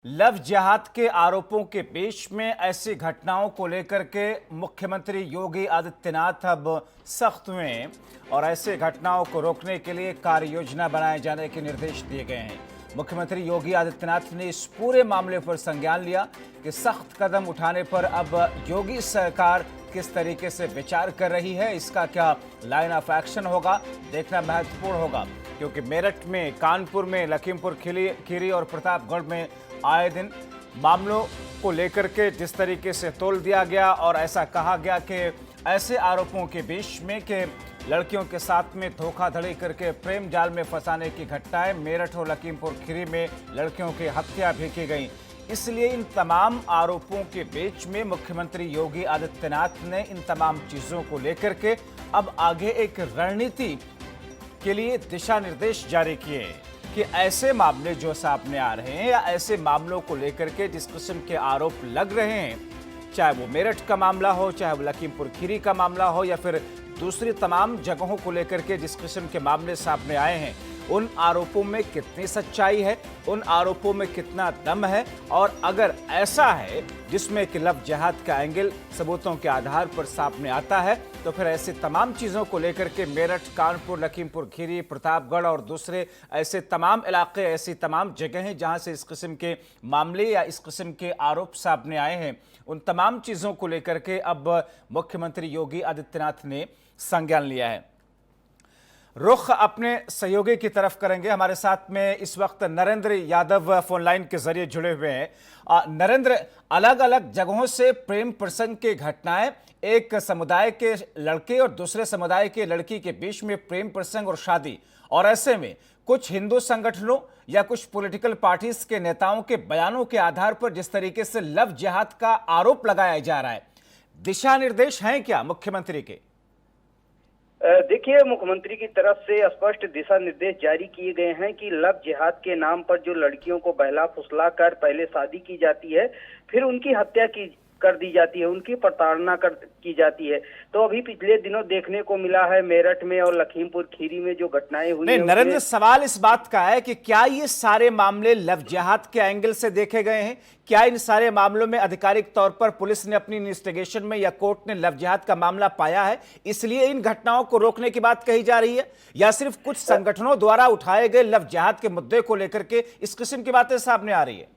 Love जिहाद के आरोपों के बीच में ऐसी घटनाओं को लेकर के मुख्यमंत्री योगी आदित्यनाथ अब सख्त हुए हैं और ऐसे घटनाओं को रोकने के लिए कार्य योजना बनाए जाने के निर्देश दिए गए हैं। मुख्यमंत्री योगी आदित्यनाथ ने इस पूरे मामले पर संज्ञान लिया कि सख्त कदम उठाने पर अब योगी सरकार किस तरीके से विचार कर रही है, इसका क्या लाइन ऑफ एक्शन होगा, देखना महत्वपूर्ण होगा। क्योंकि मेरठ में, कानपुर में, लखीमपुर खीरी और प्रतापगढ़ में आए दिन मामलों को लेकर के जिस तरीके से तोल दिया गया और ऐसा कहा गया कि ऐसे आरोपों के बीच में कि लड़कियों के साथ में धोखाधड़ी करके प्रेम जाल में फंसाने की घटनाएं मेरठ और लखीमपुर खीरी में लड़कियों की हत्या भी की गई। इसलिए इन तमाम आरोपों के बीच में मुख्यमंत्री योगी आदित्यनाथ ने इन तमाम चीजों को लेकर के अब आगे एक रणनीति के लिए दिशा निर्देश जारी किए कि ऐसे मामले जो सामने आ रहे हैं या ऐसे मामलों को लेकर के जिस किस्म के आरोप लग रहे हैं, चाहे वो मेरठ का मामला हो, चाहे वो लखीमपुर खीरी का मामला हो या फिर दूसरी तमाम जगहों को लेकर के जिस किस्म के मामले सामने आए हैं, उन आरोपों में कितनी सच्चाई है, उन आरोपों में कितना दम है और अगर ऐसा है जिसमें कि लव जिहाद का एंगल सबूतों के आधार पर सामने आता है, तो फिर ऐसी तमाम चीज़ों को लेकर के मेरठ, कानपुर, लखीमपुर खीरी, प्रतापगढ़ और दूसरे ऐसे तमाम इलाके, ऐसी तमाम जगहें जहां से इस किस्म के मामले या इस किस्म के आरोप सामने आए हैं, उन तमाम चीज़ों को लेकर के अब मुख्यमंत्री योगी आदित्यनाथ ने संज्ञान लिया है। रुख अपने सहयोगी की तरफ करेंगे। हमारे साथ में इस वक्त नरेंद्र यादव फोन लाइन के जरिए जुड़े हुए हैं। नरेंद्र, अलग अलग जगहों से प्रेम प्रसंग की घटनाएं, एक समुदाय के लड़के और दूसरे समुदाय के लड़की के बीच में प्रेम प्रसंग और शादी, और ऐसे में कुछ हिंदू संगठनों या कुछ पॉलिटिकल पार्टीज के नेताओं के बयानों के आधार पर जिस तरीके से लव जिहाद का आरोप लगाया जा रहा है, दिशा निर्देश हैं क्या मुख्यमंत्री के? देखिए, मुख्यमंत्री की तरफ से स्पष्ट दिशा निर्देश जारी किए गए हैं कि लव जिहाद के नाम पर जो लड़कियों को बहला फुसला कर पहले शादी की जाती है, फिर उनकी हत्या कर दी जाती है, उनकी प्रताड़ना की जाती है। तो अभी पिछले दिनों देखने को मिला है मेरठ में और लखीमपुर खीरी में जो घटनाएं हुई। नहीं नरेंद्र, सवाल इस बात का है कि क्या ये सारे मामले लव जिहाद के एंगल से देखे गए हैं? क्या इन सारे मामलों में आधिकारिक तौर पर पुलिस ने अपनी इन्वेस्टिगेशन में या कोर्ट ने लव जिहाद का मामला पाया है, इसलिए इन घटनाओं को रोकने की बात कही जा रही है, या सिर्फ कुछ संगठनों द्वारा उठाए गए लव जिहाद के मुद्दे को लेकर के इस किस्म की बातें सामने आ रही है?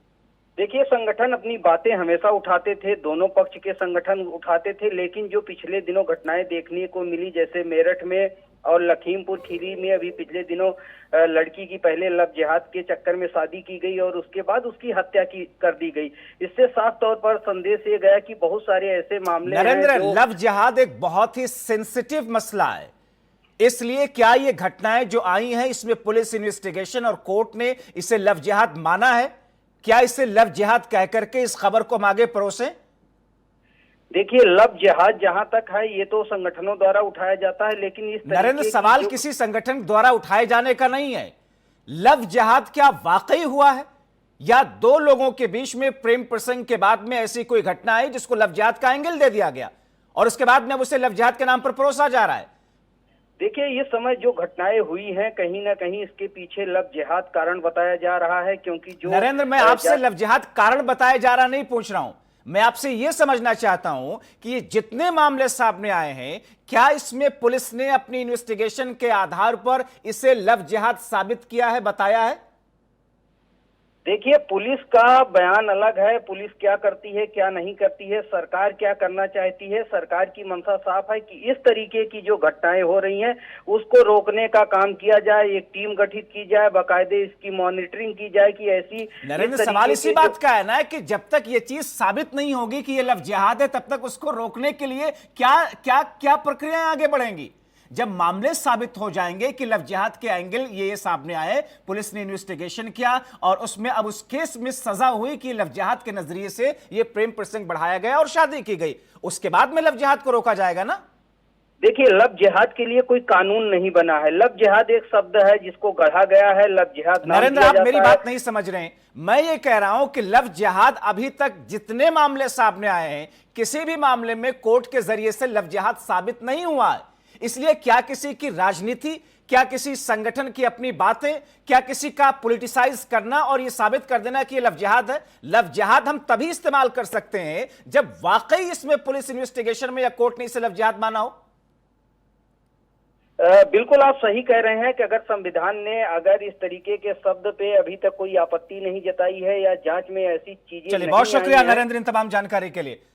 देखिए, संगठन अपनी बातें हमेशा उठाते थे, दोनों पक्ष के संगठन उठाते थे, लेकिन जो पिछले दिनों घटनाएं देखने को मिली, जैसे मेरठ में और लखीमपुर खीरी में अभी पिछले दिनों लड़की की पहले लव जिहाद के चक्कर में शादी की गई और उसके बाद उसकी हत्या कर दी गई। इससे साफ तौर पर संदेश ये गया कि बहुत सारे ऐसे मामले नरेंद्र, लव जिहाद एक बहुत ही सेंसिटिव मसला है, इसलिए क्या ये घटनाएं जो आई हैं इसमें पुलिस इन्वेस्टिगेशन और कोर्ट ने इसे लव जिहाद माना है? क्या इसे लव जिहाद कह करके इस खबर को हम आगे परोसें? देखिए, लव जिहाद जहां तक है ये तो संगठनों द्वारा उठाया जाता है, लेकिन इस नरेंद्र, सवाल किसी संगठन द्वारा उठाए जाने का नहीं है। लव जिहाद क्या वाकई हुआ है या दो लोगों के बीच में प्रेम प्रसंग के बाद में ऐसी कोई घटना आई जिसको लव जिहाद का एंगल दे दिया गया और उसके बाद में उसे लव जिहाद के नाम पर परोसा जा रहा है? देखिए, ये समय जो घटनाएं हुई हैं, कहीं ना कहीं इसके पीछे लव जिहाद कारण बताया जा रहा है, क्योंकि जो नरेंद्र, मैं आपसे लव जिहाद कारण बताया जा रहा नहीं पूछ रहा हूं, मैं आपसे यह समझना चाहता हूं कि ये जितने मामले सामने आए हैं, क्या इसमें पुलिस ने अपनी इन्वेस्टिगेशन के आधार पर इसे लव जिहाद साबित किया है, बताया है? देखिए, पुलिस का बयान अलग है, पुलिस क्या करती है क्या नहीं करती है, सरकार क्या करना चाहती है। सरकार की मंशा साफ है कि इस तरीके की जो घटनाएं हो रही हैं उसको रोकने का काम किया जाए, एक टीम गठित की जाए, बाकायदे इसकी मॉनिटरिंग की जाए कि ऐसी। नरेंद्र, सवाल इसी बात का है ना कि जब तक ये चीज साबित नहीं होगी कि ये लव जिहाद है, तब तक उसको रोकने के लिए क्या क्या क्या प्रक्रियाएं आगे बढ़ेंगी? जब मामले साबित हो जाएंगे कि लव जिहाद के एंगल ये सामने आए, पुलिस ने इन्वेस्टिगेशन किया और उसमें अब उस केस में सजा हुई कि लव जिहाद के नजरिए से ये प्रेम प्रसंग बढ़ाया गया और शादी की गई, उसके बाद में लव जिहाद को रोका जाएगा ना? देखिए, लव जिहाद के लिए कोई कानून नहीं बना है। लव जिहाद एक शब्द है जिसको गढ़ा गया है, लव जिहाद नाम नरेंद्र, दिया आप जाता मेरी है। बात नहीं समझ रहे हैं। मैं ये कह रहा हूं कि लव जिहाद अभी तक जितने मामले सामने आए हैं, किसी भी मामले में कोर्ट के जरिए से लव जिहाद साबित नहीं हुआ है। इसलिए क्या किसी की राजनीति, क्या किसी संगठन की अपनी बातें, क्या किसी का पॉलिटिसाइज करना और ये साबित कर देना कि ये लव जिहाद है? लव जिहाद हम तभी इस्तेमाल कर सकते हैं जब वाकई इसमें पुलिस इन्वेस्टिगेशन में या कोर्ट ने इसे लव जिहाद माना हो। बिल्कुल आप सही कह रहे हैं कि अगर संविधान ने अगर इस तरीके के शब्द पे अभी तक कोई आपत्ति नहीं जताई है या जांच में ऐसी चीजें चलिए, नहीं बहुत शुक्रिया आई हैं। नरेंद्र इन तमाम जानकारी के लिए।